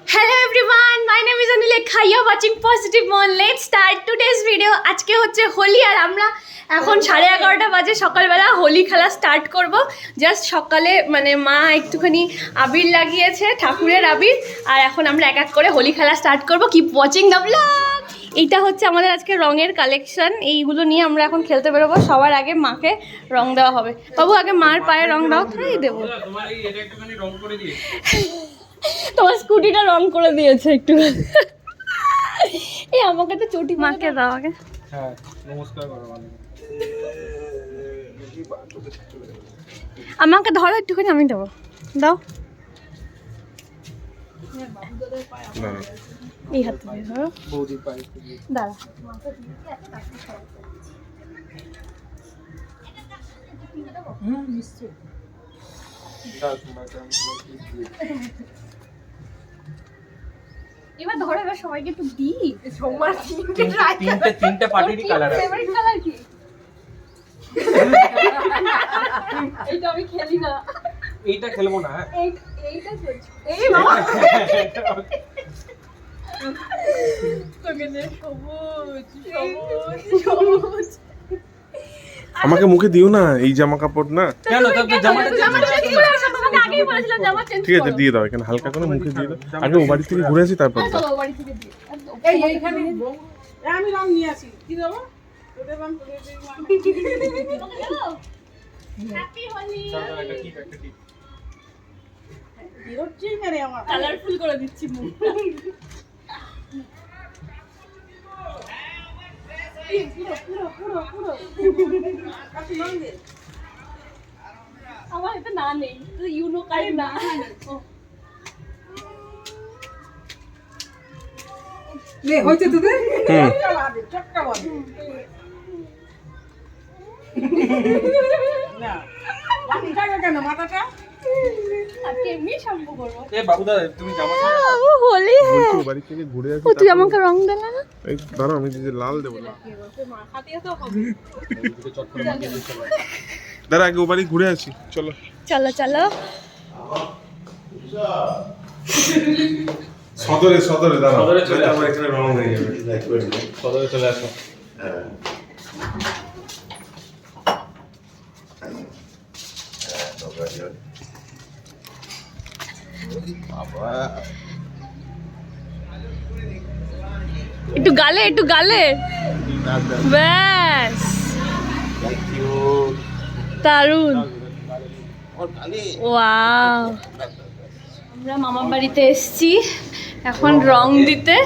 Hello everyone, my name is Anulekha. You are watching Positive Mon. Let's start today's video. আজকে হচ্ছে হোলি আর আমরা এখন 11:30 বাজে সকালবেলা হোলি খেলা স্টার্ট করব। জাস্ট সকালে মানে মা একটুখানি আবির লাগিয়েছে, ঠাকুরের আবির, আর এখন আমরা এক এক করে হোলি খেলা স্টার্ট করব। Keep watching the blog. এইটা হচ্ছে আমাদের আজকে রঙের কালেকশন। এইগুলো নিয়ে আমরা এখন খেলতে বেরোবো। সবার আগে মাকে রং দেওয়া হবে। বাবু আগে মার পায়ে রং দাও, তাই দেবো। তোমার এই এটা একটুখানি রং করে দিয়ে তোমার স্কুটিটা রং করে দিয়েছে একটু। এই আমাকে তো চটি মাকে দাও আগে। হ্যাঁ নমস্কার করো। আমাকে ধরো একটুখানি, আমি দেবো। দাও এই হাত দিয়ে ধরো। বৌদির পায়ে দাঁড়া নিশ্চয়ই এবার ধরো, এবার সবাইকে একটু দিই। তিনটে পার্টিরই কালার আছে। ফেভারিট কালার কি? এইটা আমি খেলি না। এইটা খেলবো না। হ্যাঁ এইটা চলছে। এই বাবা তোকে নে সবুজ সবুজ সবুজ। আমাকে মুখে দিও না এই জামা কাপড় না। কেন তোকে জামাটা চেঞ্জ করে আসো, তোমাকে আগেই বলেছিলাম জামা চেঞ্জ করো। ঠিক আছে দিয়ে দাও, এখানে হালকা করে মুখে দিয়ে দাও। আগে ও বাড়ি থেকে ঘুরে আসি তারপর দাও। চলো বাড়ি থেকে দিই। এইখানে আমি রং নিয়ে আসি, কি দেবো? তোদের রং করে দিই। হ্যাপি হোলি। একটা টিপ একটা টিপ। বিরক্তি করে আমার। কালারফুল করে দিচ্ছি মুখটা। পুরো কাছে রং দে। আমার এটা না নেই, ইউনো কার্ড না। লে হইছে তোদের? চটকা বাদে। না আমি টাকা কেন মাথাটা? আজকে এমনি শ্যাম্পু করবো। এ বাবুদা তুমি জামা হোলি বলছি ও বাড়ি থেকে ঘুরে আসি। ও তুই আমাকে রং দিলে না? এই দাঁড়াও, আমি যে লাল দেবো না। হাতিয়ে তো হবে। চট করে মাখিয়ে দিতে হবে। দাঁড়া আগে ও বাড়ি ঘুরে আসি, চলো। চলো চলো। সদরে দাঁড়াও। সদরে চলে আসো। আমার এখানে রং হয়ে যাবে। সদরে চলে আসো। একটু গালে, একটু গালে, ব্যাস দারুন। ওয়াও, আমরা মামার বাড়িতে এসেছি এখন রং দিতে।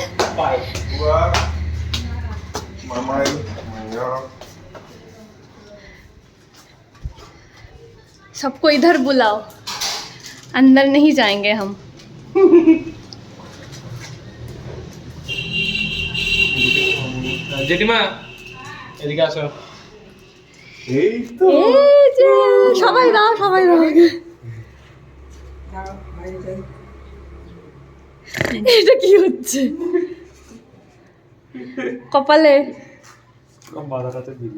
सबको इधर बुलाओ, अंदर नहीं जाएंगे हम। জেঠিমা এদিকে আসো। এই তো এই যে সবাই দাও, সবাই দাও। এটা কি হচ্ছে কপালে? কম বাধাটাতে দিল।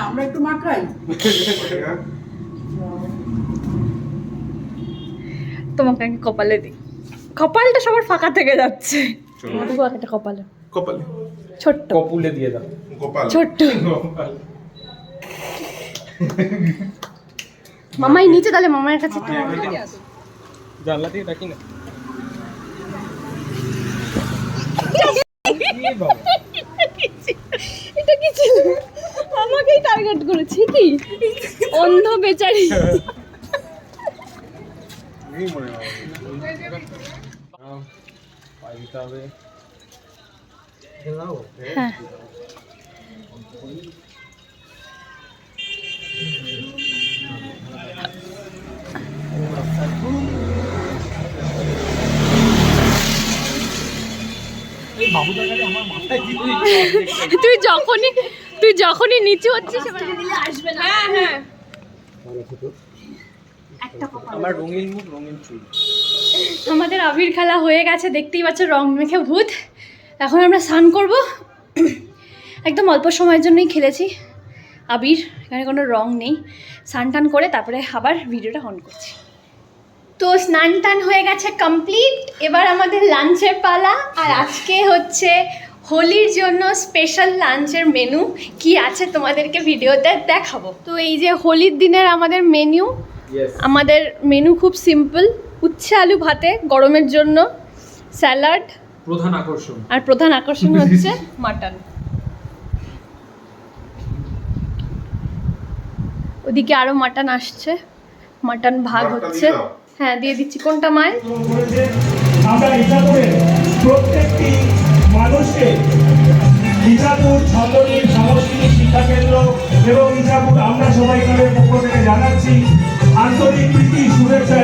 আমরা একটু মাখাই। তোমাকে আগে কপালে দিই। কপালটা সবার ফাঁকা থেকে যাচ্ছে। একটা কপালে কপালে ছোট্ট কপুলে দিয়ে দাও। গোপাল ছোট্ট। মামাই নিচে, তাহলে মামার কাছে একটু জানলা দিয়ে ডাকি না। এটা কি ছিল? আমাকেই টার্গেট করেছি কি অন্ধ বেচারি। এই মনে হয় পায়ে দিতে হবে। হ্যাঁ এই বাবুদার কাছে আমার মাথায় দিয়ে তুই যখনই নিচু হচ্ছিস আসবে না। হ্যাঁ হ্যাঁ আমার রঙিন মুখ রঙিন চুল। আমাদের আবির খেলা হয়ে গেছে, দেখতেই পাচ্ছ রং মেখে ভূত। এখন আমরা স্নান করব। একদম অল্প সময়ের জন্যই খেলেছি আবির, এখানে কোনো রং নেই। স্নান টান করে তারপরে আবার ভিডিওটা অন করছি। তো স্নান টান হয়ে গেছে কমপ্লিট, এবার আমাদের লাঞ্চের পালা। আর আজকে হচ্ছে হোলির জন্য স্পেশাল লাঞ্চের মেনু কি আছে তোমাদেরকে ভিডিওতে দেখাবো। তো এই যে হোলির দিনের আমাদের মেনু, আমাদের মেনু খুব সিম্পল, উচ্ছে আলু ভাতে গরমের জন্য, স্যালাড, প্রধান আকর্ষণ। আর প্রধান আকর্ষণ হচ্ছে মাটন। ওদিকে আরো মাটন আসছে, মাটন ভাগ হচ্ছে। হ্যাঁ দিয়ে দিচ্ছি। কোনটা মায়? আমরা ইচ্ছাপুরের প্রত্যেকটি মানুষকে ইচ্ছাপুর ছন্দনীর সাংস্কৃতিক শিক্ষা কেন্দ্র এবং ইচ্ছাপুর আমরা সবাই পক্ষ থেকে জানাচ্ছি আন্তরিক প্রীতি শুভেচ্ছা।